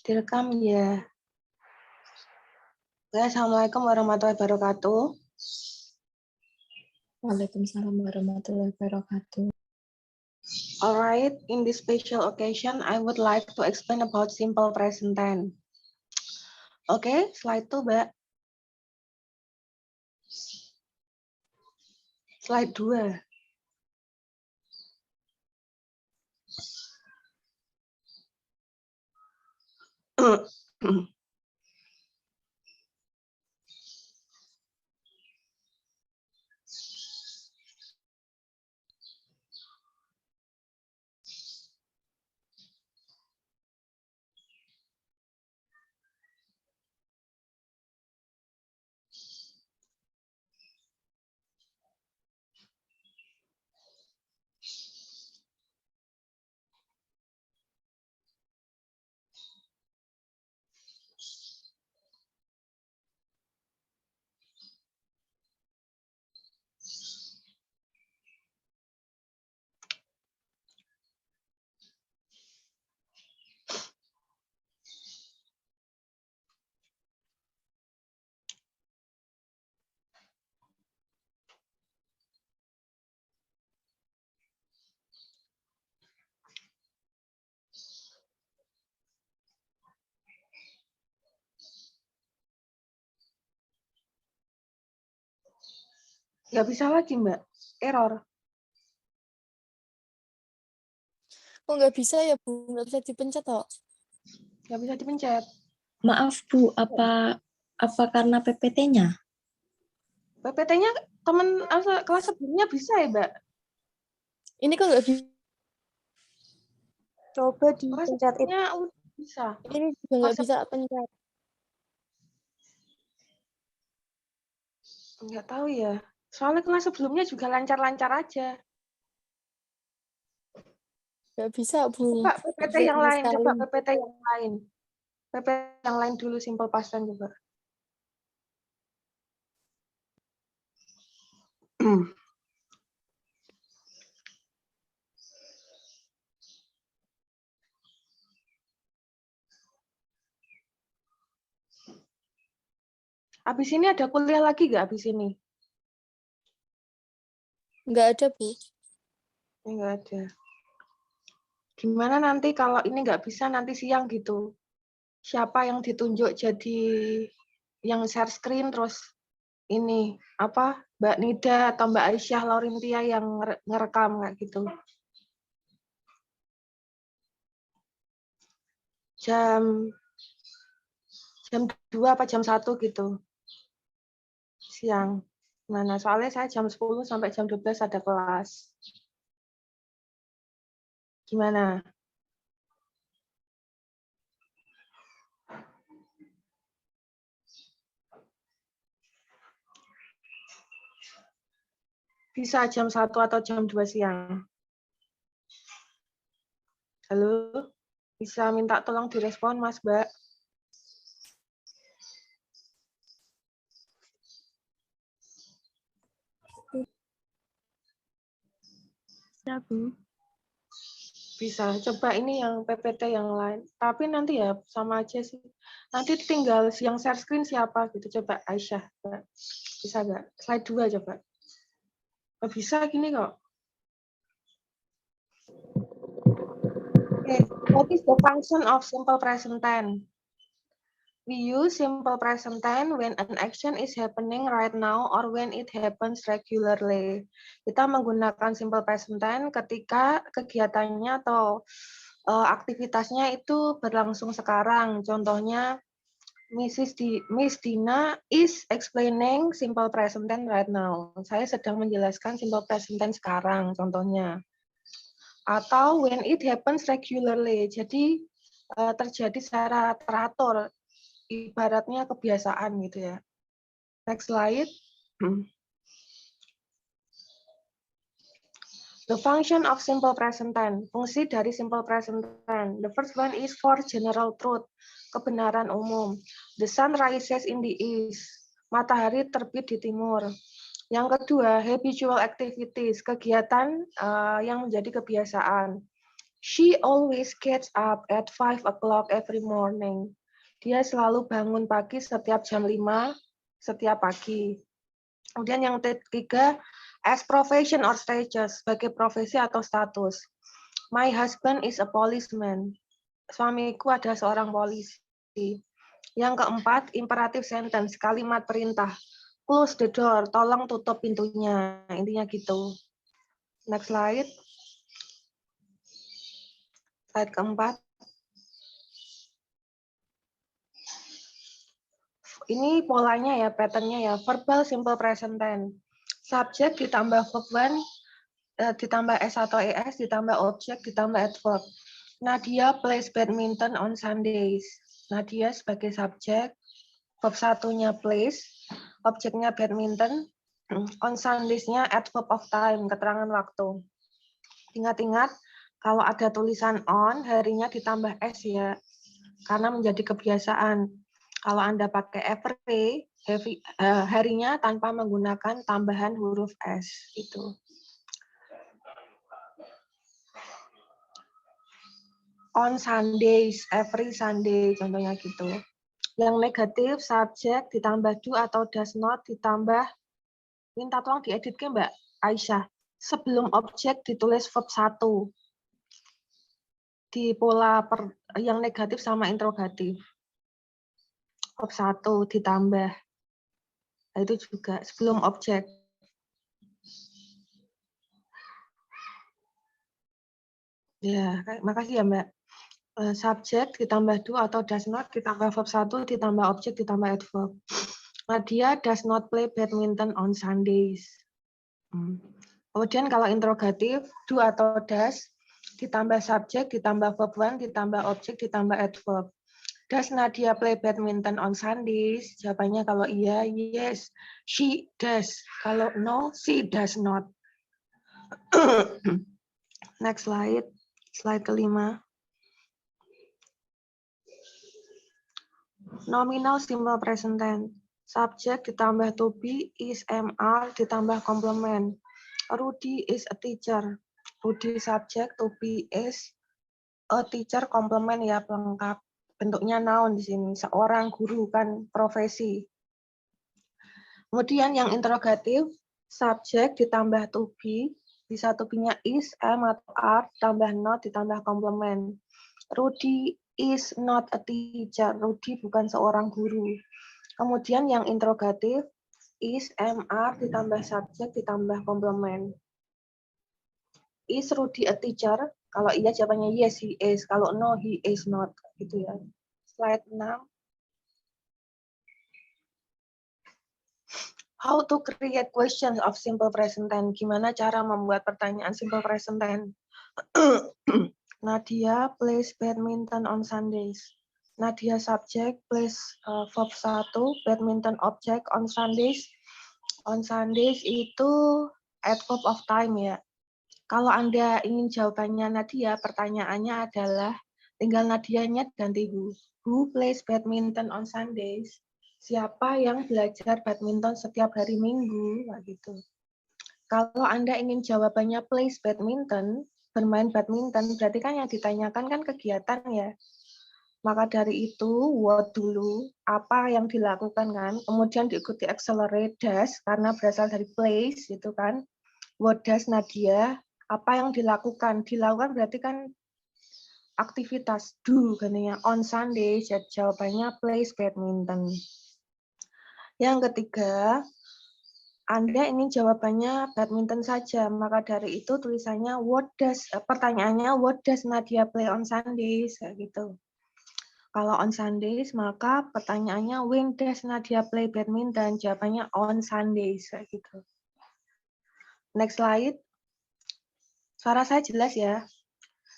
Direkam ya. Assalamualaikum warahmatullahi wabarakatuh. Waalaikumsalam warahmatullahi wabarakatuh. Alright, in this special occasion, I would like to explain about simple present tense. Oke, slide 2, Mbak. Slide 2. Nggak bisa lagi, Mbak. Error. Oh, nggak bisa ya, Bu? Nggak bisa dipencet, toh? Nggak bisa dipencet. Maaf Bu, apa karena PPT-nya? PPT-nya teman kelas sebelumnya bisa ya, Mbak? Ini kok nggak bisa? Coba Kelas dipencet itu. sebelumnya bisa. Ini juga nggak bisa pencet. Nggak tahu ya. Soalnya kelas sebelumnya juga lancar-lancar aja. Nggak bisa, Bu. Coba PPT Bisa yang lain, sekali. coba PPT yang lain. PPT yang lain dulu, simple past tense coba. Habis ini ada kuliah lagi nggak habis ini? Nggak ada, Bu. Nggak ada. Gimana nanti kalau ini nggak bisa nanti siang gitu? Siapa yang ditunjuk jadi yang share screen terus ini apa Mbak Nida atau Mbak Aisyah Laurintia yang ngerekam kayak gitu? Jam 2 apa jam 1 gitu? Siang. Mana? Soalnya saya jam 10 sampai jam 12 ada kelas. Gimana? Bisa jam 1 atau jam 2 siang. Halo? Bisa minta tolong direspon, Mas, Mbak? Bisa, Bu. Bisa. Coba ini yang PPT yang lain. Tapi nanti ya sama aja sih. Nanti tinggal yang share screen siapa gitu. Coba Aisyah. Mbak. Bisa nggak? Slide 2 coba. Oh, bisa gini kok. Okay. What is the function of simple present tense? We use simple present tense when an action is happening right now or when it happens regularly. Kita menggunakan simple present tense ketika kegiatannya atau aktivitasnya itu berlangsung sekarang. Contohnya, Miss Dina is explaining simple present tense right now. Saya sedang menjelaskan simple present tense sekarang, contohnya. Atau when it happens regularly. Jadi terjadi secara teratur. Ibaratnya kebiasaan gitu ya. Next slide. The function of simple present tense. Fungsi dari simple present tense. The first one is for general truth. Kebenaran umum. The sun rises in the east. Matahari terbit di timur. Yang kedua, habitual activities. Kegiatan yang menjadi kebiasaan. She always gets up at 5 o'clock every morning. Dia selalu bangun pagi setiap jam 5 setiap pagi. Kemudian yang ketiga, as profession or status, sebagai profesi atau status. My husband is a policeman. Suamiku adalah seorang polisi. Yang keempat, imperative sentence, kalimat perintah. Close the door, tolong tutup pintunya. Intinya gitu. Next slide. Slide keempat. Ini polanya ya, patternnya ya. Verbal simple present tense. Subject ditambah verb when, ditambah S atau ES, ditambah object, ditambah adverb. Nadia plays badminton on Sundays. Nadia sebagai subjek, verb satunya plays, objeknya badminton, on Sundays-nya adverb of time, keterangan waktu. Ingat-ingat, kalau ada tulisan on, harinya ditambah S ya, karena menjadi kebiasaan. Kalau Anda pakai every, harinya tanpa menggunakan tambahan huruf S. Itu. On Sundays, every Sunday, contohnya gitu. Yang negatif, subjek ditambah do atau does not ditambah, minta tolong diedit ke Mbak Aisyah. Sebelum objek ditulis verb 1. Di pola yang negatif sama interrogatif. Verb 1 ditambah. Nah, itu juga sebelum objek. Ya, makasih ya Mbak. Subjek ditambah do atau does not ditambah verb 1 ditambah objek ditambah adverb. Nadia does not play badminton on Sundays. Kemudian kalau interrogatif, do atau does, ditambah subjek, ditambah verb 1, ditambah objek, ditambah adverb. Does Nadia play badminton on Sundays? Jawabannya kalau iya, yes, she does. Kalau no, she does not. Next slide. Slide kelima. Nominal simple present tense. Subjek ditambah to be, is, am, are, ditambah complement. Rudy is a teacher. Rudy subject, to be is, a teacher complement ya pelengkap. Bentuknya noun di sini. Seorang guru kan profesi. Kemudian yang interrogatif, subject ditambah to be, bisa to be-nya is, am, atau are, ditambah not, ditambah complement. Rudy is not a teacher. Rudy bukan seorang guru. Kemudian yang interrogatif, is, am, are, ditambah subjek, ditambah komplement. Is Rudy a teacher? Kalau iya jawabannya yes, he is. Kalau no, he is not. Gitu ya. Slide 6. How to create questions of simple present tense. Gimana cara membuat pertanyaan simple present tense? Nadia plays badminton on Sundays. Nadia subject, plays verb 1, badminton object on Sundays. On Sundays itu adverb of time ya. Kalau Anda ingin jawabannya Nadia, pertanyaannya adalah tinggal Nadianya ganti who. Who plays badminton on Sundays? Siapa yang belajar badminton setiap hari Minggu? Nah, gitu. Kalau Anda ingin jawabannya plays badminton, bermain badminton, berarti kan yang ditanyakan kan kegiatan ya. Maka dari itu, what dulu, apa yang dilakukan kan, kemudian diikuti accelerate does, karena berasal dari place, gitu kan. What does Nadia, apa yang dilakukan? Dilakukan berarti kan aktivitas do, katanya on Sunday, jawabannya plays badminton. Yang ketiga, Anda ingin jawabannya badminton saja, maka dari itu tulisannya pertanyaannya what does Nadia play on Sundays, gitu. Kalau on Sundays, maka pertanyaannya when does Nadia play badminton, jawabannya on Sundays, gitu. Next slide. Suara saya jelas ya.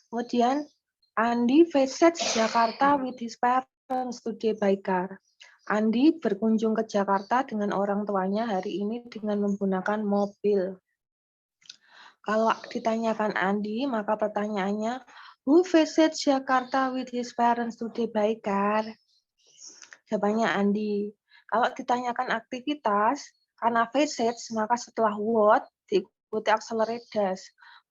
Kemudian Andi visits Jakarta with his parents today by car. Andi berkunjung ke Jakarta dengan orang tuanya hari ini dengan menggunakan mobil. Kalau ditanyakan Andi, maka pertanyaannya, who visits Jakarta with his parents today by car? Jawabannya Andi. Kalau ditanyakan aktivitas, karena visits, maka setelah what, diikuti accelerate does.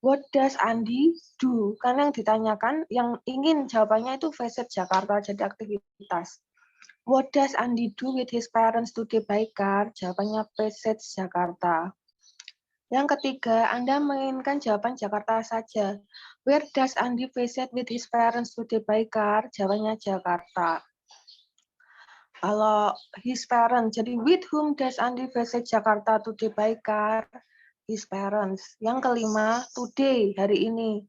What does Andi do? Karena yang ditanyakan, yang ingin jawabannya itu visit Jakarta, jadi aktivitas. What does Andi do with his parents today by car? Jawabannya visit Jakarta. Yang ketiga, Anda menginginkan jawaban Jakarta saja. Where does Andi visit with his parents today by car? Jawabannya Jakarta. Kalau his parents, jadi with whom does Andi visit Jakarta today by car? His parents. Yang kelima, today, hari ini.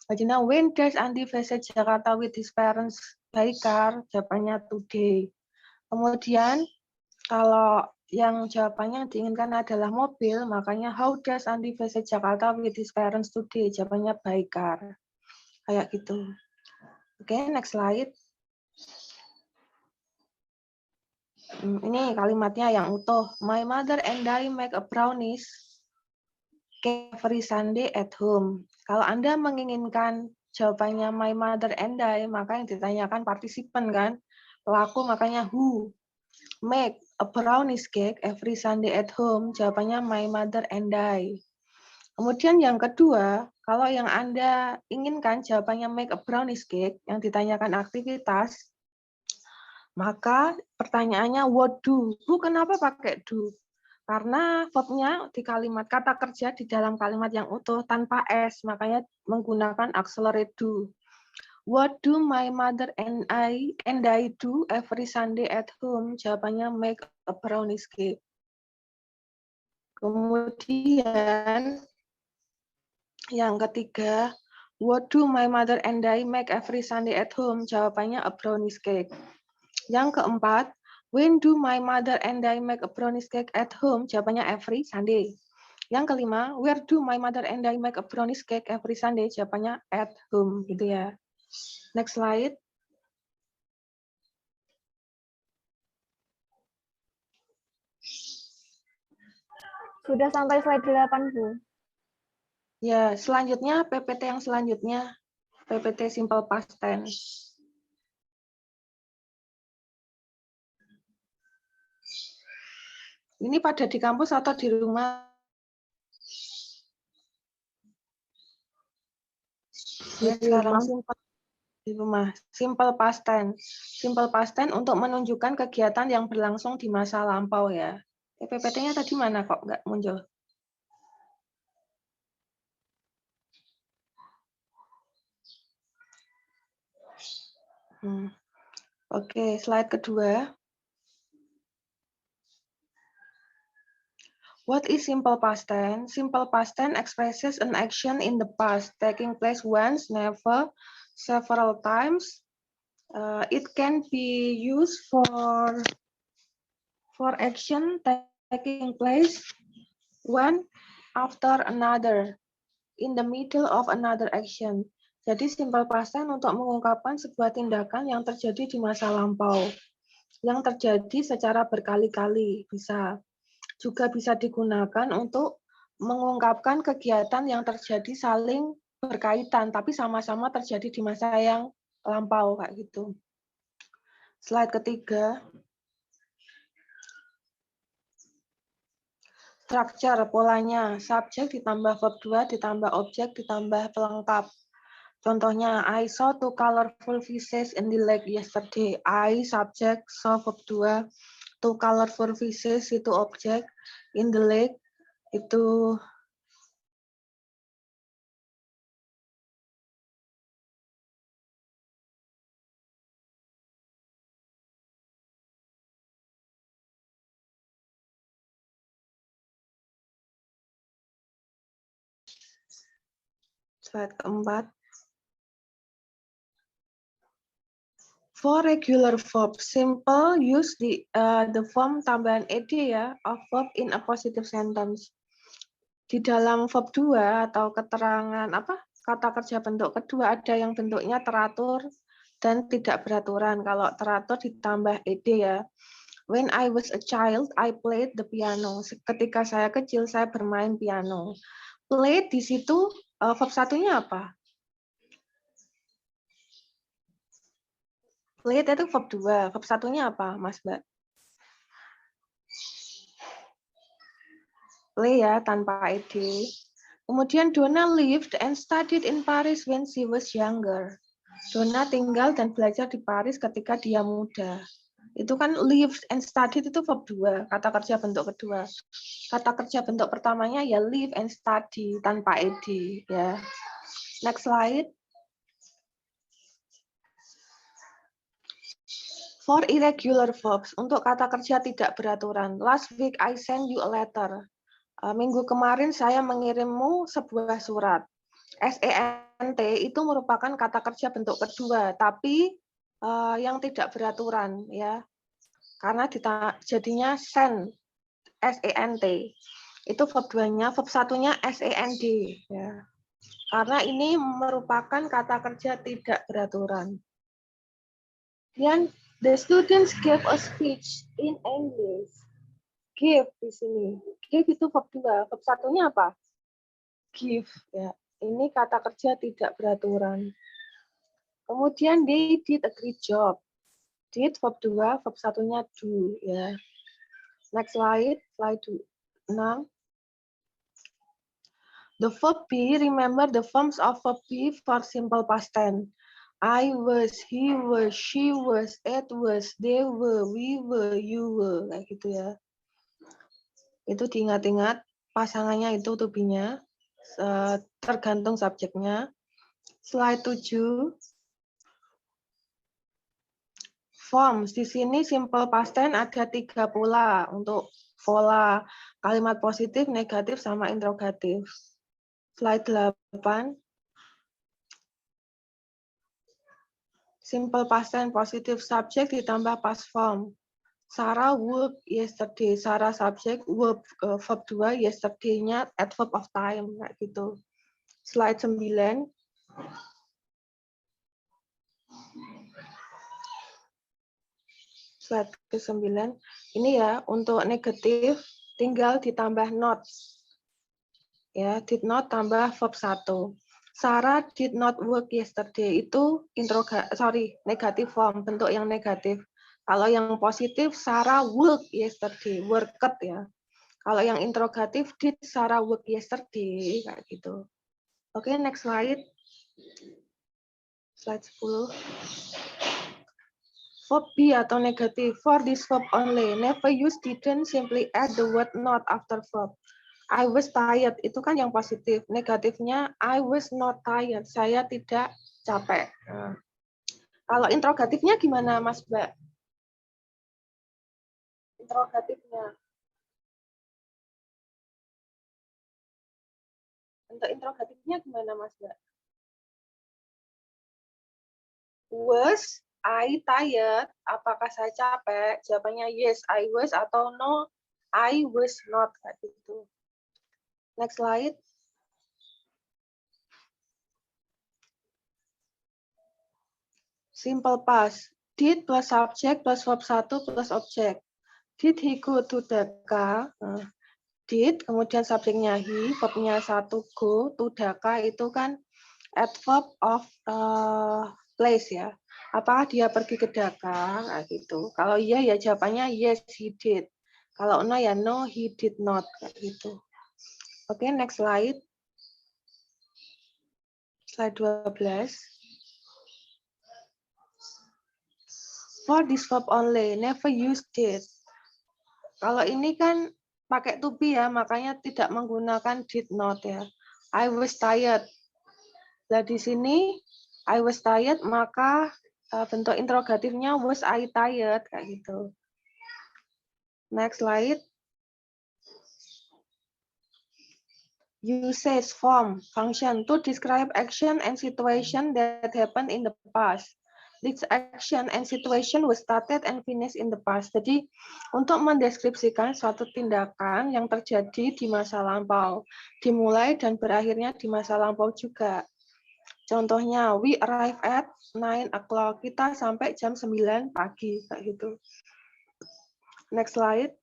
Jadi, when does Andi visit Jakarta with his parents by car? Jawabannya today. Kemudian, kalau yang jawabannya diinginkan adalah mobil, makanya how does Andi visit Jakarta with his parents today? Jawabannya by car. Kayak gitu. Oke, next slide. Ini kalimatnya yang utuh. My mother and I make a brownies cake every Sunday at home. Kalau Anda menginginkan jawabannya my mother and I, maka yang ditanyakan partisipan kan? Pelaku makanya who. Make a brownies cake every Sunday at home. Jawabannya my mother and I. Kemudian yang kedua, kalau yang Anda inginkan jawabannya make a brownies cake, yang ditanyakan aktivitas, maka pertanyaannya what do? Who kenapa pakai do? Karena verbnya di kalimat kata kerja di dalam kalimat yang utuh tanpa s, makanya menggunakan auxiliary do. What do my mother and I do every Sunday at home? Jawabannya make a brownies cake. Kemudian yang ketiga, what do my mother and I make every Sunday at home? Jawabannya a brownies cake. Yang keempat, when do my mother and I make a brownies cake at home? Jawabannya every Sunday. Yang kelima, where do my mother and I make a brownies cake every Sunday? Jawabannya at home, gitu ya. Next slide. Sudah sampai slide 8, Bu. Ya, selanjutnya PPT yang selanjutnya, PPT simple past tense. Ini pada di kampus atau di rumah? Ya, sekarang simple di rumah. Simple past tense. Simple past tense untuk menunjukkan kegiatan yang berlangsung di masa lampau ya. PPT-nya tadi mana kok nggak muncul? Oke, slide kedua. What is simple past tense? Simple past tense expresses an action in the past, taking place once, never, several times. It can be used for action taking place one after another, in the middle of another action. Jadi simple past tense untuk mengungkapkan sebuah tindakan yang terjadi di masa lampau, yang terjadi secara berkali-kali, bisa. Juga bisa digunakan untuk mengungkapkan kegiatan yang terjadi saling berkaitan, tapi sama-sama terjadi di masa yang lampau, kayak gitu. Slide ketiga. Structure, polanya, subjek ditambah verb 2, ditambah objek, ditambah pelengkap. Contohnya, I saw two colorful fishes in the lake yesterday. I, subjek, saw verb 2, two colorful fishes itu objek, in the lake itu slide keempat. For regular verb, simple use the form tambahan ed ya of verb in a positive sentence. Di dalam verb 2 atau keterangan kata kerja bentuk kedua ada yang bentuknya teratur dan tidak beraturan. Kalau teratur ditambah ed ya. When I was a child, I played the piano. Ketika saya kecil, saya bermain piano. Play di situ verb satunya apa? Play itu verb 2. Verb satunya apa, Mas Mbak? Play ya, tanpa ed. Kemudian Donna lived and studied in Paris when she was younger. Donna tinggal dan belajar di Paris ketika dia muda. Itu kan lived and studied itu verb 2, kata kerja bentuk kedua. Kata kerja bentuk pertamanya ya live and study tanpa ed ya. Next slide. For irregular verbs, untuk kata kerja tidak beraturan. Last week I sent you a letter. Minggu kemarin saya mengirimmu sebuah surat. SENT itu merupakan kata kerja bentuk kedua, tapi yang tidak beraturan ya. Karena jadinya send, SENT. Itu verb 2-nya, verb 1-nya SEND ya. Karena ini merupakan kata kerja tidak beraturan. Kemudian the students gave a speech in English. Give di sini. Give itu verb 2. Verb 1-nya apa? Give ya. Ini kata kerja tidak beraturan. Kemudian they did a great job. Did verb 2, verb 1-nya do ya. Next slide, slide 6. The verb be, remember the forms of verb be for simple past tense. I was, he was, she was, it was, they were, we were, you were, kayak gitu ya. Itu diingat-ingat pasangannya itu to be-nya, tergantung subjeknya. Slide 7. Forms, di sini simple past tense ada 3 pola untuk pola kalimat positif, negatif, sama interrogatif. Slide 8. Simple past tense positive subject ditambah past form. Sarah worked yesterday. Sarah subject, verb 2, yesterday-nya adverb of time kayak gitu. Slide 9. Slide ke-9. Ini ya untuk negatif tinggal ditambah not. Ya, did not tambah verb 1. Sarah did not work yesterday itu negatif form, bentuk yang negatif. Kalau yang positif Sarah work yesterday, worked ya. Kalau yang interrogatif did Sarah work yesterday kayak gitu. Oke, next slide. Slide 10. Verb be atau negatif. For this verb only, never use didn't, simply add the word not after verb. I was tired, itu kan yang positif. Negatifnya, I was not tired, saya tidak capek. Nah. Kalau interrogatifnya gimana, Mas Mbak? Interrogatifnya. Untuk interrogatifnya gimana, Mas Mbak? Was I tired? Apakah saya capek? Jawabannya yes, I was, atau no, I was not. Kayak gitu. Next slide. Simple past. Did plus subject plus verb 1 plus object. Did he go to Dhaka? Did, kemudian subjeknya he, verbnya 1 go, to Dhaka itu kan adverb of place ya. Apakah dia pergi ke Dhaka? Nah, gitu. Kalau iya ya jawabannya yes, he did. Kalau no ya no, he did not. Kayak gitu. Oke, next slide. Slide 12. For this verb only, never use did. Kalau ini kan pakai to be ya, makanya tidak menggunakan did not ya. I was tired. Nah, di sini I was tired, maka bentuk interrogatifnya was I tired kayak gitu. Next slide. Usage form function to describe action and situation that happened in the past. This action and situation was started and finished in the past. Jadi untuk mendeskripsikan suatu tindakan yang terjadi di masa lampau, dimulai dan berakhirnya di masa lampau juga. Contohnya, we arrive at 9 o'clock. Kita sampai jam 9 pagi kayak gitu. Next slide.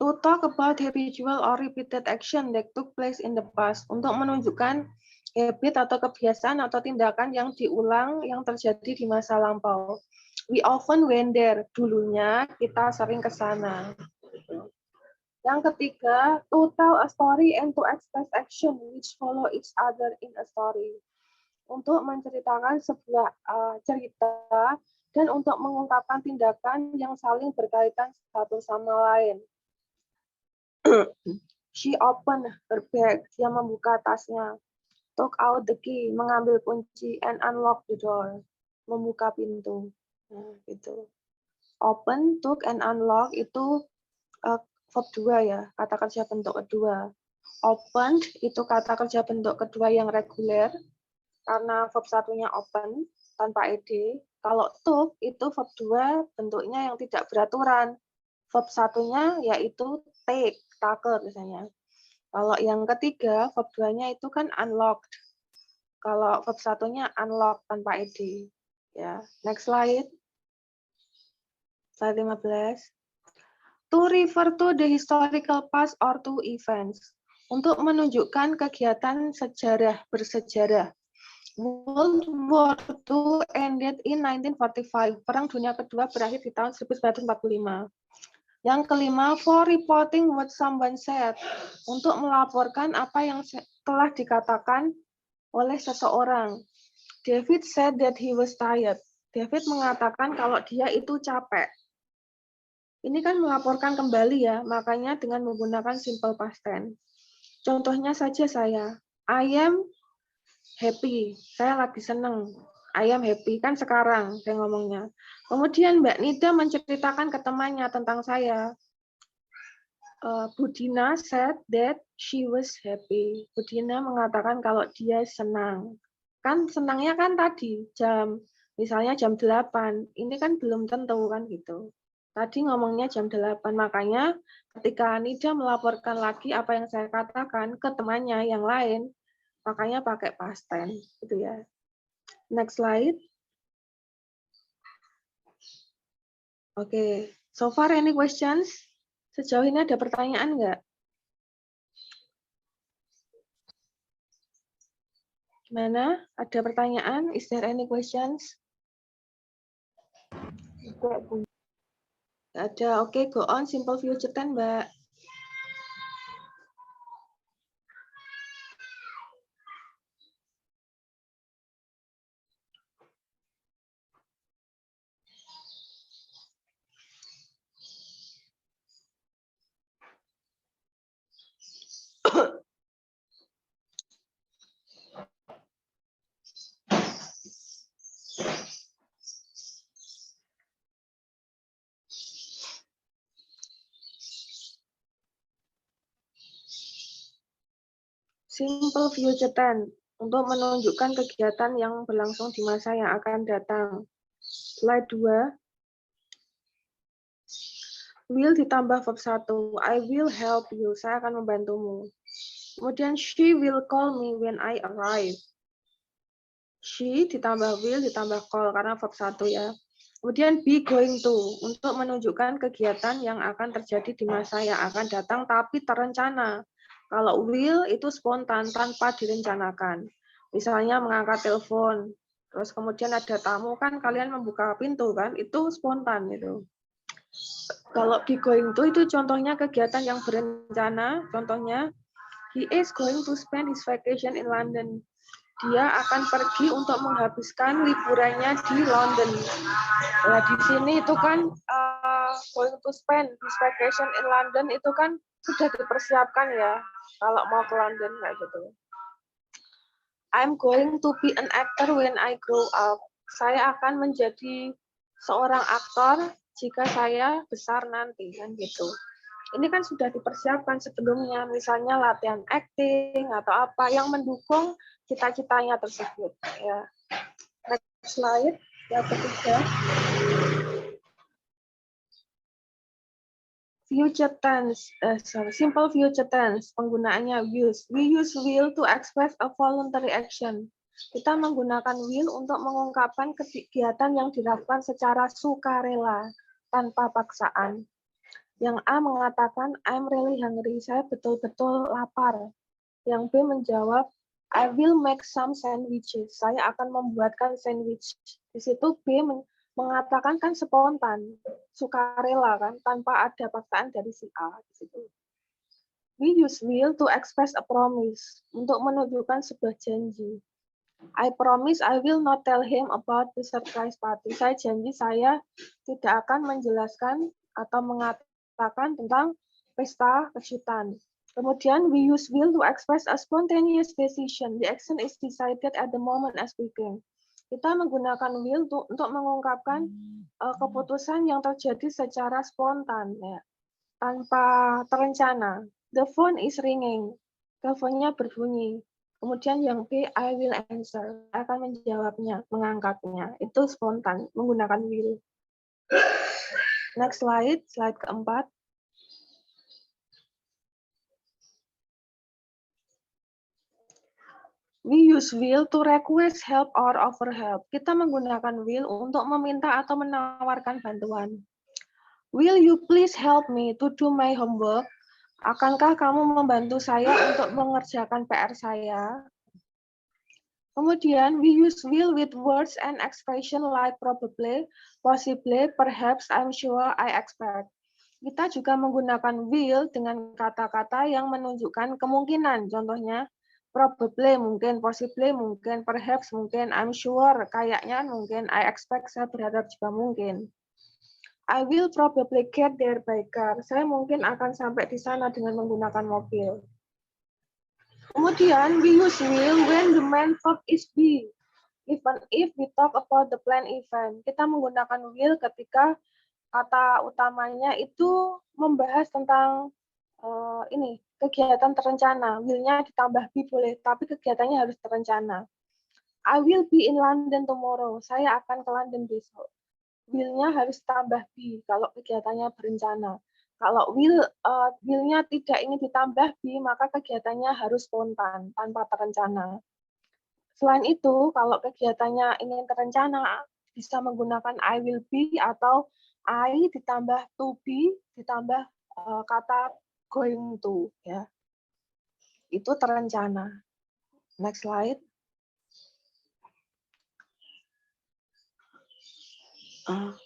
To talk about habitual or repeated action that took place in the past. Untuk menunjukkan habit atau kebiasaan atau tindakan yang diulang yang terjadi di masa lampau. We often went there. Dulunya kita sering ke sana. Yang ketiga, to tell a story and to express action which follow each other in a story. Untuk menceritakan sebuah cerita dan untuk mengungkapkan tindakan yang saling berkaitan satu sama lain. She opened her bag. Dia membuka tasnya. Took out the key. Mengambil kunci and unlock the door. Membuka pintu. Nah, gitu. Open, took, and unlock itu verb 2 ya, kata kerja bentuk kedua. Opened itu kata kerja bentuk kedua yang reguler, karena verb satunya open, tanpa ed. Kalau took itu verb 2 bentuknya yang tidak beraturan. Verb satunya yaitu take, misalnya. Kalau yang ketiga, verb 2-nya itu kan unlocked. Kalau verb satunya unlock tanpa ed. Ya, next slide. Slide 15. To refer to the historical past or to events. Untuk menunjukkan kegiatan sejarah bersejarah. World War II ended in 1945. Perang Dunia Kedua berakhir di tahun 1945. Yang kelima, for reporting what someone said. Untuk melaporkan apa yang telah dikatakan oleh seseorang. David said that he was tired. David mengatakan kalau dia itu capek. Ini kan melaporkan kembali ya, makanya dengan menggunakan simple past tense. Contohnya saja saya, I am happy, saya lagi senang. I am happy, kan sekarang saya ngomongnya. Kemudian Mbak Nida menceritakan ke temannya tentang saya. Budina said that she was happy. Budina mengatakan kalau dia senang. Kan senangnya kan tadi, misalnya jam 8. Ini kan belum tentu kan gitu. Tadi ngomongnya jam 8, makanya ketika Nida melaporkan lagi apa yang saya katakan ke temannya yang lain, makanya pakai past tense gitu ya. Next slide. Oke, so far any questions? Sejauh ini ada pertanyaan nggak? Gimana? Ada pertanyaan? Is there any questions? Nggak ada. Oke, go on. Simple future tense, Mbak. Simple future tense untuk menunjukkan kegiatan yang berlangsung di masa yang akan datang. Slide 2. Will ditambah verb 1. I will help you. Saya akan membantumu. Kemudian she will call me when I arrive. She ditambah will ditambah call karena verb 1 ya. Kemudian be going to untuk menunjukkan kegiatan yang akan terjadi di masa yang akan datang tapi terencana. Kalau will itu spontan tanpa direncanakan. Misalnya mengangkat telepon, terus kemudian ada tamu kan kalian membuka pintu kan, itu spontan itu. Kalau be going to itu contohnya kegiatan yang berencana, contohnya he is going to spend his vacation in London. Dia akan pergi untuk menghabiskan liburannya di London. Nah, di sini itu kan going to spend his vacation in London itu kan sudah dipersiapkan ya kalau mau ke London kayak gitu. I'm going to be an actor when I grow up. Saya akan menjadi seorang aktor jika saya besar nanti kan gitu. Ini kan sudah dipersiapkan sebelumnya, misalnya latihan acting atau apa yang mendukung cita-citanya tersebut. Ya. Next slide, yang ketiga. Future tense, simple future tense, penggunaannya use. We use will to express a voluntary action. Kita menggunakan will untuk mengungkapkan kegiatan yang dilakukan secara sukarela, tanpa paksaan. Yang A mengatakan, I'm really hungry, saya betul-betul lapar. Yang B menjawab, I will make some sandwiches, saya akan membuatkan sandwich. Di situ B mengatakan kan spontan, sukarela kan, tanpa ada paksaan dari si A. Di situ. We use will to express a promise, untuk menunjukkan sebuah janji. I promise I will not tell him about the surprise party. Saya janji saya tidak akan menjelaskan atau mengatakan tentang pesta kejutan. Kemudian we use will to express a spontaneous decision. The action is decided at the moment as speaking. Kita menggunakan will untuk mengungkapkan keputusan yang terjadi secara spontan, ya, tanpa terencana. The phone is ringing. Teleponnya berbunyi. Kemudian yang B, I will answer. Saya akan menjawabnya, mengangkatnya. Itu spontan, menggunakan will. Next slide, slide keempat. We use will to request help or offer help. Kita menggunakan will untuk meminta atau menawarkan bantuan. Will you please help me to do my homework? Akankah kamu membantu saya untuk mengerjakan PR saya? Kemudian, we use will with words and expression like probably, possibly, perhaps, I'm sure, I expect. Kita juga menggunakan will dengan kata-kata yang menunjukkan kemungkinan. Contohnya, probably mungkin, possibly mungkin, perhaps mungkin, I'm sure, kayaknya mungkin, I expect, saya berharap juga mungkin. I will probably get there by car. Saya mungkin akan sampai di sana dengan menggunakan mobil. Kemudian, we use will when the main verb is be. Even if we talk about the planned event. Kita menggunakan will ketika kata utamanya itu membahas tentang kegiatan terencana. Will-nya ditambah be boleh, tapi kegiatannya harus terencana. I will be in London tomorrow. Saya akan ke London besok. Will-nya harus tambah be kalau kegiatannya berencana. Kalau will-nya tidak ingin ditambah be, maka kegiatannya harus spontan, tanpa terencana. Selain itu, kalau kegiatannya ingin terencana, bisa menggunakan I will be atau I ditambah to be, ditambah kata going to. Ya. Itu terencana. Next slide.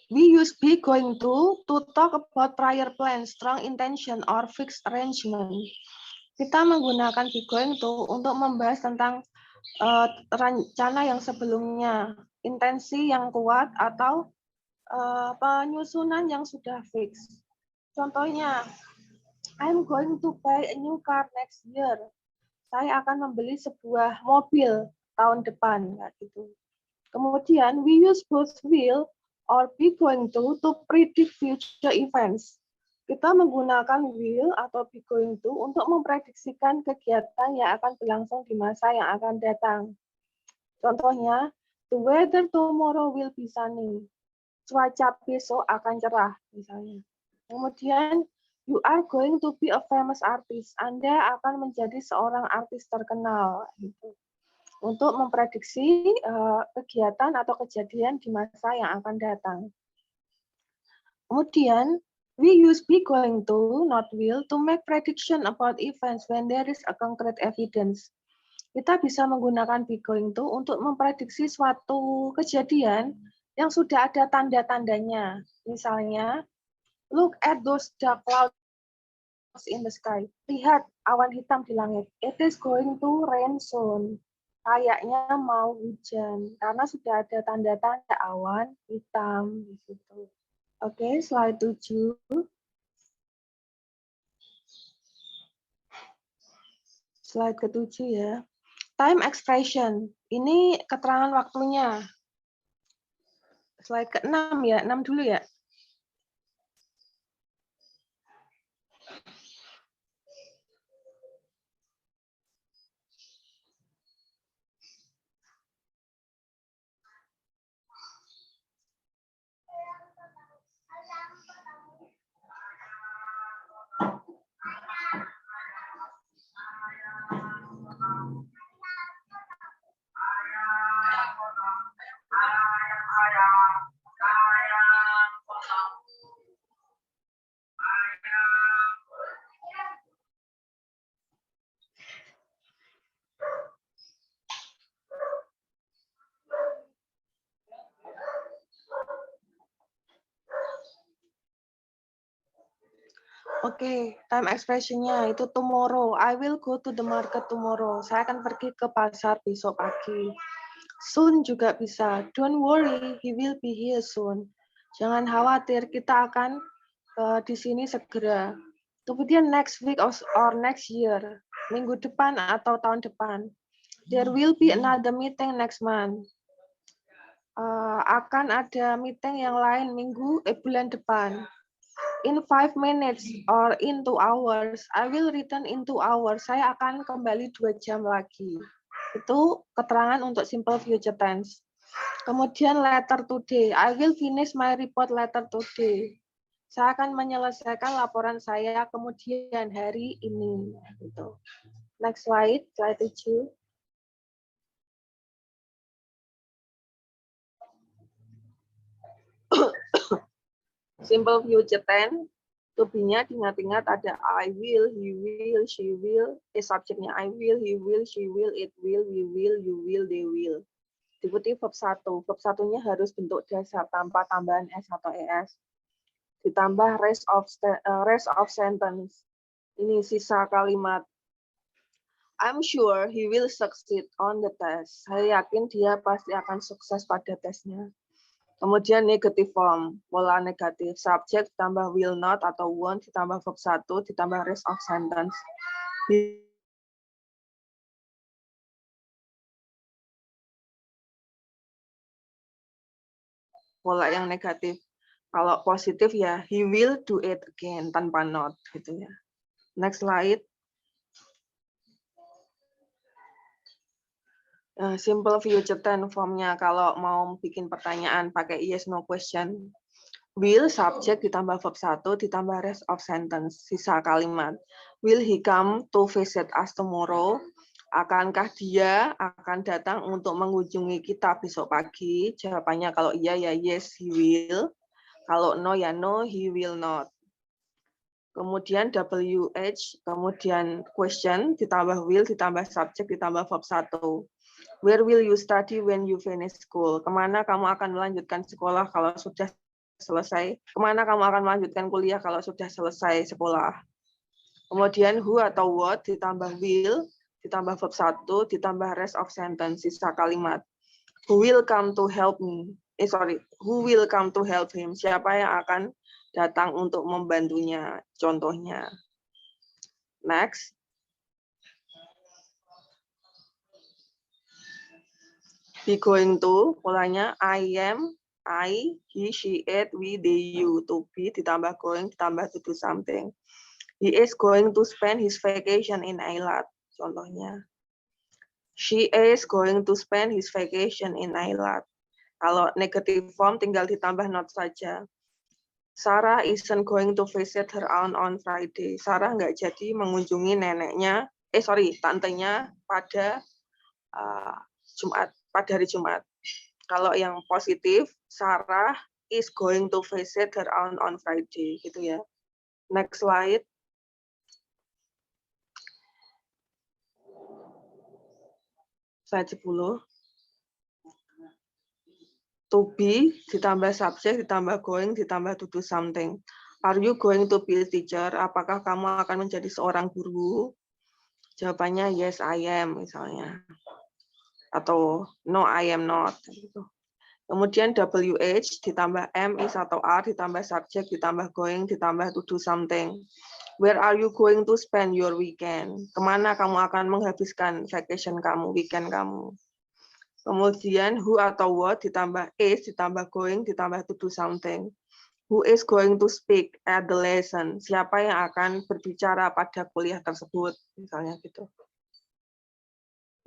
We use be going to talk about prior plans, strong intention, or fixed arrangement. Kita menggunakan be going to untuk membahas tentang rencana yang sebelumnya, intensi yang kuat, atau penyusunan yang sudah fix. Contohnya, I'm going to buy a new car next year. Saya akan membeli sebuah mobil tahun depan, gitu. Kemudian, we use both will or be going to predict future events. Kita menggunakan will atau be going to untuk memprediksikan kegiatan yang akan berlangsung di masa yang akan datang. Contohnya, the weather tomorrow will be sunny. Cuaca besok akan cerah, misalnya. Kemudian, you are going to be a famous artist. Anda akan menjadi seorang artis terkenal. Gitu. Untuk memprediksi kegiatan atau kejadian di masa yang akan datang. Kemudian, we use be going to, not will, to make prediction about events when there is a concrete evidence. Kita bisa menggunakan be going to untuk memprediksi suatu kejadian yang sudah ada tanda-tandanya. Misalnya, look at those dark clouds in the sky. Lihat awan hitam di langit. It is going to rain soon. Kayaknya mau hujan karena sudah ada tanda-tanda awan hitam di situ. Oke, slide 7. Slide ke-7 ya. Time expression. Ini keterangan waktunya. Slide ke-6 ya, 6 dulu ya. Oke, time expression-nya itu tomorrow. I will go to the market tomorrow. Saya akan pergi ke pasar besok pagi. Soon juga bisa. Don't worry, he will be here soon. Jangan khawatir, kita akan di sini segera. Kemudian next week or next year. Minggu depan atau tahun depan. There will be another meeting next month. Akan ada meeting yang lain bulan depan. In 5 minutes or in 2 hours, I will return in 2 hours. Saya akan kembali 2 jam lagi. Itu keterangan untuk simple future tense. Kemudian later today, I will finish my report later today. Saya akan menyelesaikan laporan saya kemudian hari ini. Gitu. Next slide, slide 7. Simple future tense, to be-nya diingat-ingat ada I will, he will, she will, subjeknya I will, he will, she will, it will, we will, you will, they will. Diikuti verb 1. Verb 1-nya harus bentuk dasar tanpa tambahan S atau ES. Ditambah rest of sentence. Ini sisa kalimat. I'm sure he will succeed on the test. Saya yakin dia pasti akan sukses pada tesnya. Kemudian negative form, pola negatif. Subjek ditambah will not atau won't, ditambah verb 1, ditambah rest of sentence. Pola yang negatif. Kalau positif ya, he will do it again, tanpa not. Gitu ya. Next slide. Simple future tense formnya kalau mau bikin pertanyaan pakai yes no question. Will subject ditambah verb 1 ditambah rest of sentence, sisa kalimat. Will he come to visit us tomorrow? Akankah dia akan datang untuk mengunjungi kita besok pagi? Jawabannya kalau iya ya yes he will. Kalau no ya no he will not. Kemudian WH, kemudian question ditambah will ditambah subject ditambah verb 1. Where will you study when you finish school? Kemana kamu akan melanjutkan sekolah kalau sudah selesai? Kemana kamu akan melanjutkan kuliah kalau sudah selesai sekolah? Kemudian who atau what ditambah will, ditambah verb 1, ditambah rest of sentence, sisa kalimat. Who will come to help me? Who will come to help him? Siapa yang akan datang untuk membantunya? Contohnya. Next. Be going to, polanya I am, I, he, she, it, we, they, you. To be ditambah going, ditambah to do something. He is going to spend his vacation in Eilat. Contohnya. She is going to spend his vacation in Eilat. Kalau negative form tinggal ditambah not saja. Sarah isn't going to visit her aunt on Friday. Sarah nggak jadi mengunjungi tantenya pada hari Jumat. Kalau yang positif, Sarah is going to visit her aunt on Friday, gitu ya. Next slide. Slide 10. To be, ditambah subjek, ditambah going, ditambah to do something. Are you going to be a teacher? Apakah kamu akan menjadi seorang guru? Jawabannya yes, I am, misalnya. Atau no, I am not. Gitu. Kemudian WH ditambah am, is atau are, ditambah subjek, ditambah going, ditambah to do something. Where are you going to spend your weekend? Kemana kamu akan menghabiskan vacation kamu, weekend kamu? Kemudian who atau what ditambah is, ditambah going, ditambah to do something. Who is going to speak at the lesson? Siapa yang akan berbicara pada kuliah tersebut? Misalnya gitu.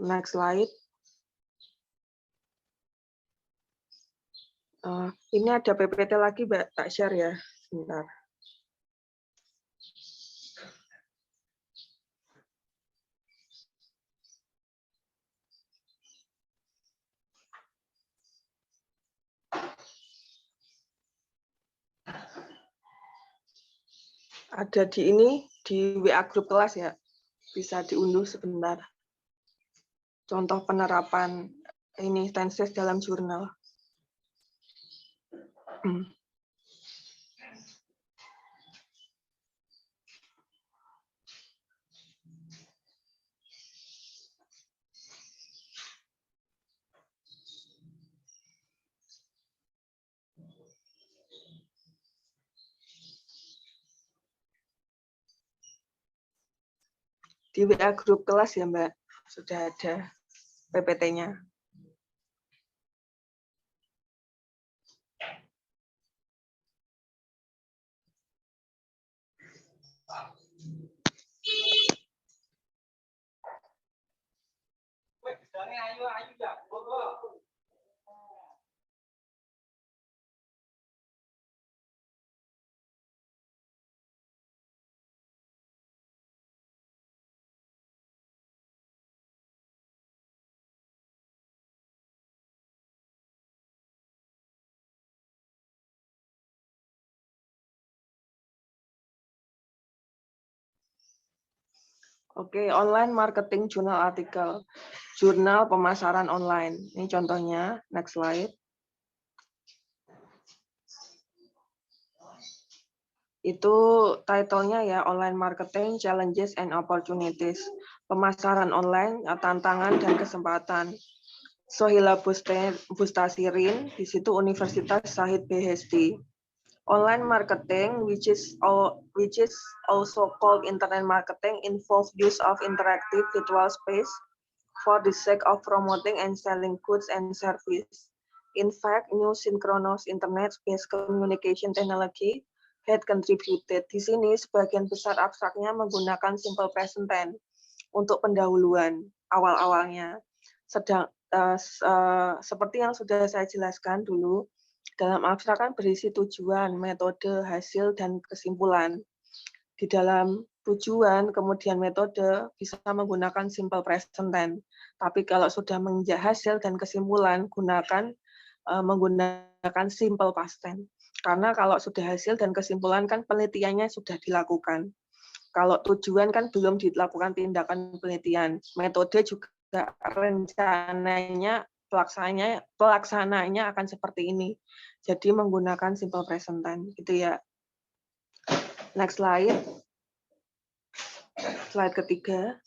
Next slide. Ini ada PPT lagi, Mbak, tak share ya. Sebentar. Ada di WA grup kelas ya. Bisa diunduh sebentar. Contoh penerapan ini tenses dalam jurnal. Di WA grup kelas ya, Mbak. Sudah ada PPT-nya. Oke, online marketing jurnal artikel. Jurnal pemasaran online. Ini contohnya, next slide. Itu title-nya ya, online marketing challenges and opportunities. Pemasaran online, tantangan dan kesempatan. Sohila Bustasirin, di situ Universitas Syahid Behesti. Online marketing, which is also called internet marketing, involves use of interactive virtual space for the sake of promoting and selling goods and services. In fact, new synchronous internet-based communication technology had contributed. Di sini sebagian besar abstraknya menggunakan simple present tense untuk pendahuluan awal-awalnya. Seperti yang sudah saya jelaskan dulu, dalam abstrak kan berisi tujuan, metode, hasil, dan kesimpulan. Di dalam tujuan, kemudian metode, bisa menggunakan simple present tense. Tapi kalau sudah menginjak hasil dan kesimpulan, menggunakan simple past tense. Karena kalau sudah hasil dan kesimpulan kan penelitiannya sudah dilakukan. Kalau tujuan kan belum dilakukan tindakan penelitian. Metode juga rencananya pelaksananya akan seperti ini. Jadi menggunakan simple present tense gitu ya. Next slide. Slide ketiga.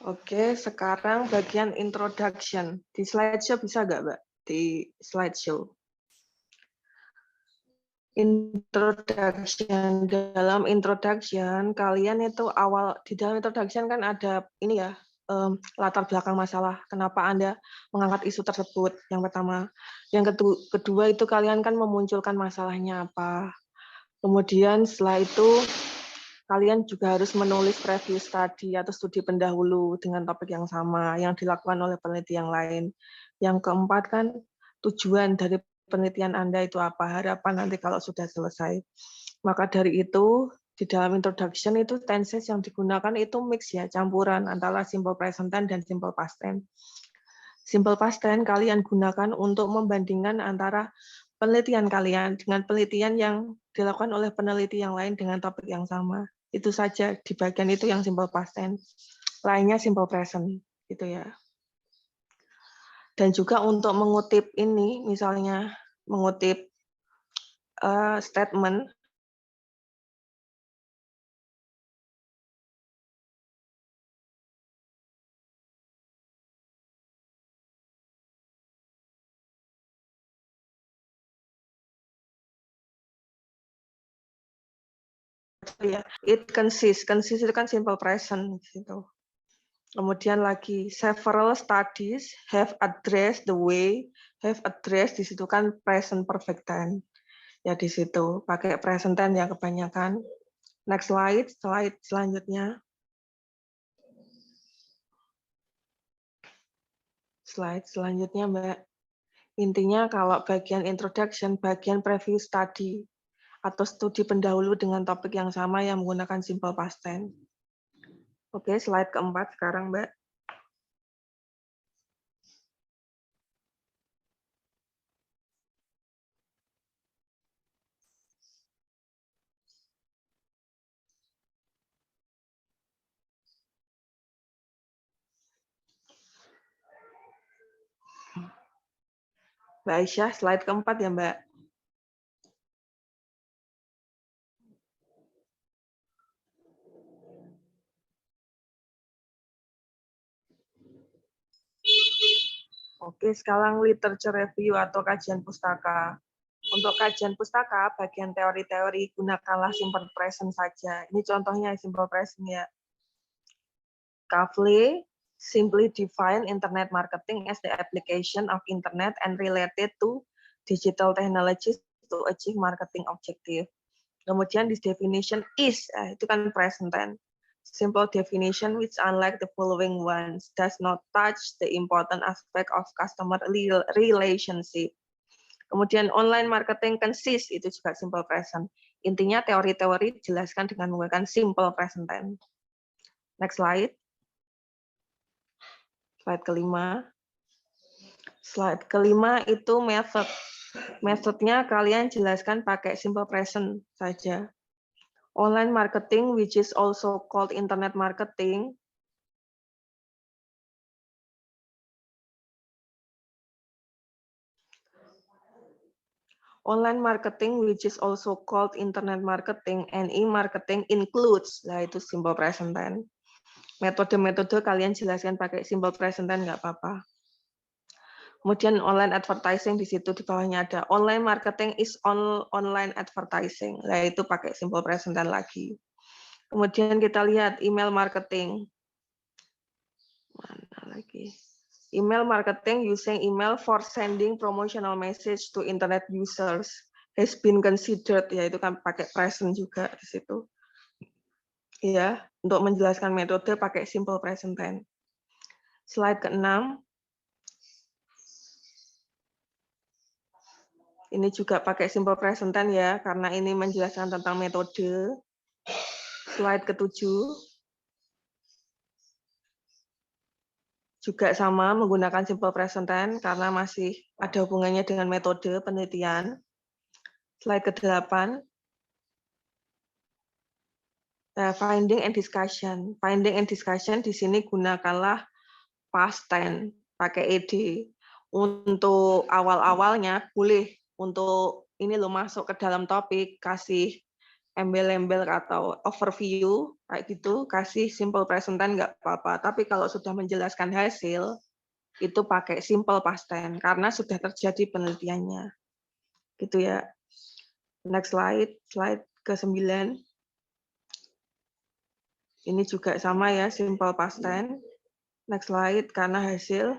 Oke, sekarang bagian introduction. Di slideshow bisa nggak, Mbak? Di slideshow. Introduction. Dalam introduction, kalian itu di dalam introduction kan ada ini ya, latar belakang masalah. Kenapa Anda mengangkat isu tersebut? Yang pertama. Yang kedua itu kalian kan memunculkan masalahnya apa. Kemudian setelah itu, kalian juga harus menulis review study atau studi pendahulu dengan topik yang sama yang dilakukan oleh peneliti yang lain. Yang keempat kan tujuan dari penelitian Anda itu apa, harapan nanti kalau sudah selesai. Maka dari itu, di dalam introduction itu tenses yang digunakan itu mix ya, campuran antara simple present tense dan simple past tense. Simple past tense kalian gunakan untuk membandingkan antara penelitian kalian dengan penelitian yang dilakukan oleh peneliti yang lain dengan topik yang sama. Itu saja di bagian itu yang simple past tense. Lainnya simple present gitu ya. Dan juga untuk mengutip ini, misalnya mengutip statement, ya, it consists itu kan simple present gitu. Kemudian lagi several studies have addressed di situ kan present perfect tense. Ya di situ pakai present tense ya kebanyakan. Next slide selanjutnya. Slide selanjutnya, Mbak. Intinya kalau bagian introduction, bagian preview study atau studi pendahulu dengan topik yang sama yang menggunakan simple past tense. Oke, slide keempat sekarang, Mbak. Mbak Aisyah, slide keempat ya, Mbak. Oke, sekarang literature review atau kajian pustaka. Untuk kajian pustaka, bagian teori-teori gunakanlah simple present saja. Ini contohnya simple present ya. Kavli simply define internet marketing as the application of internet and related to digital technologies to achieve marketing objective. Kemudian this definition is, itu kan present tense. Simple definition which unlike the following ones does not touch the important aspect of customer relationship. Kemudian online marketing consists, itu juga simple present. Intinya teori-teori dijelaskan dengan menggunakan simple present tense. Next slide. Slide kelima. Slide kelima itu method. Methodnya kalian jelaskan pakai simple present saja. Online marketing, which is also called internet marketing, online marketing, which is also called internet marketing, and e-marketing includes, lah itu simple present tense. Metode-metode kalian jelaskan pakai simple present tense, nggak apa-apa. Kemudian online advertising di situ di bawahnya ada online marketing is online advertising, lah itu pakai simple present tense lagi. Kemudian kita lihat email marketing. Mana lagi? Email marketing using email for sending promotional message to internet users has been considered, yaitu kan pakai present juga di situ. Ya, untuk menjelaskan metode pakai simple present tense. Slide ke-6. Ini juga pakai simple present tense ya, karena ini menjelaskan tentang metode. Slide ke-7. Juga sama menggunakan simple present tense karena masih ada hubungannya dengan metode penelitian. Slide ke-8. Finding and discussion. Finding and discussion di sini gunakanlah past tense, pakai ed. Untuk awal-awalnya boleh untuk ini lo masuk ke dalam topik, kasih embel-embel atau overview kayak gitu, kasih simple present tense nggak apa-apa. Tapi kalau sudah menjelaskan hasil itu pakai simple past tense karena sudah terjadi penelitiannya. Gitu ya. Next slide, slide ke-9. Ini juga sama ya, simple past tense. Next slide, karena hasil.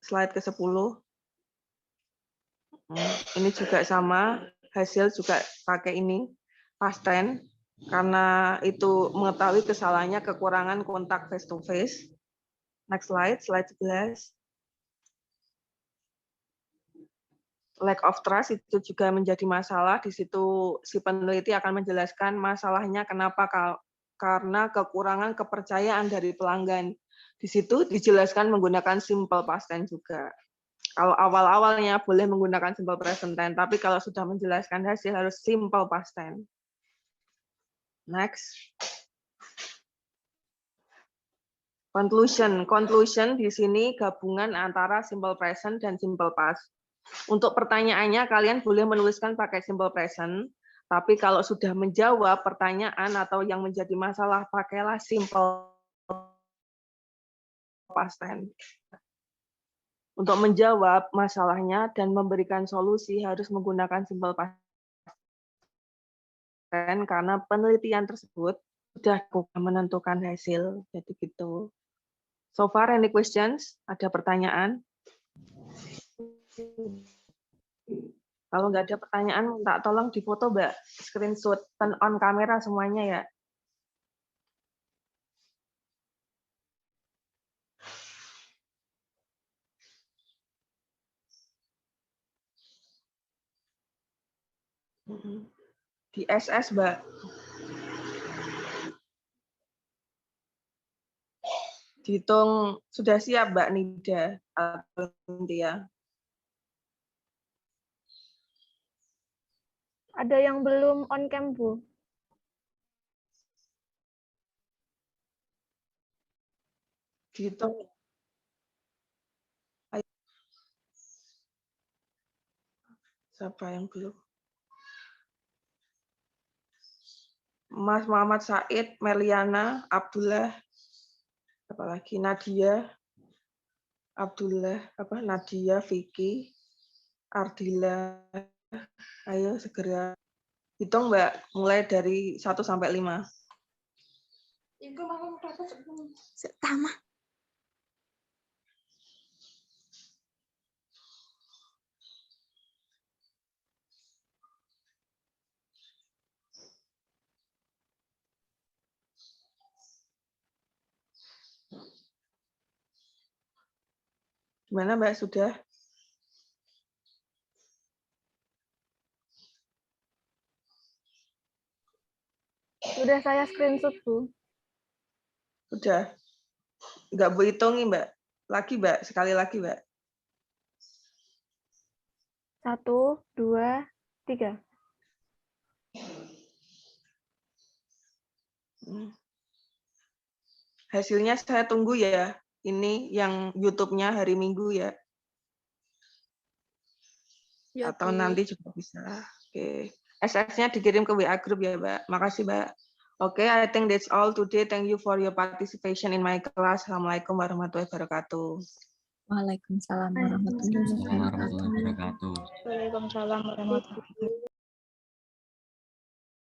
Slide ke-10. Ini juga sama, hasil juga pakai ini, past tense. Karena itu mengetahui kesalahannya kekurangan kontak face to face. Next slide, slide 11. Lack of trust itu juga menjadi masalah. Di situ si peneliti akan menjelaskan masalahnya kenapa, karena kekurangan kepercayaan dari pelanggan. Di situ dijelaskan menggunakan simple past tense juga. Kalau awal-awalnya boleh menggunakan simple present tense, tapi kalau sudah menjelaskan hasil harus simple past tense. Next. Conclusion. Conclusion di sini gabungan antara simple present dan simple past. Untuk pertanyaannya kalian boleh menuliskan pakai simple present, tapi kalau sudah menjawab pertanyaan atau yang menjadi masalah pakailah simple past tense. Untuk menjawab masalahnya dan memberikan solusi harus menggunakan simple past tense karena penelitian tersebut sudah menentukan hasil. Jadi gitu. So far any questions? Ada pertanyaan? Kalau nggak ada pertanyaan, minta tolong difoto, Mbak. Screenshot, turn on kamera semuanya ya. Di SS, Mbak. Dihitung sudah siap, Mbak Nida atau Cynthia. Ada yang belum on cam, Bu. Dihitung. Siapa yang belum? Mas Muhammad Said, Meliana, Abdullah, apalagi Nadia. Abdullah, Nadia, Vicky, Ardila. Ayo segera hitung Mbak, mulai dari 1 sampai 5. Sama. Gimana Mbak, sudah? Sudah saya screenshot, Bu. Sudah? Nggak Bu hitungin Mbak. Lagi Mbak, sekali lagi Mbak. 1, 2, 3. Hasilnya saya tunggu ya. Ini yang YouTube-nya hari Minggu ya. Ya, Atau Bu. nanti juga bisa. Oke. SS-nya dikirim ke WA group ya, Mbak. Makasih, Mbak. Oke, I think that's all today. Thank you for your participation in my class. Assalamualaikum warahmatullahi wabarakatuh. Waalaikumsalam warahmatullahi wabarakatuh. Waalaikumsalam warahmatullahi wabarakatuh. Waalaikumsalam warahmatullahi wabarakatuh.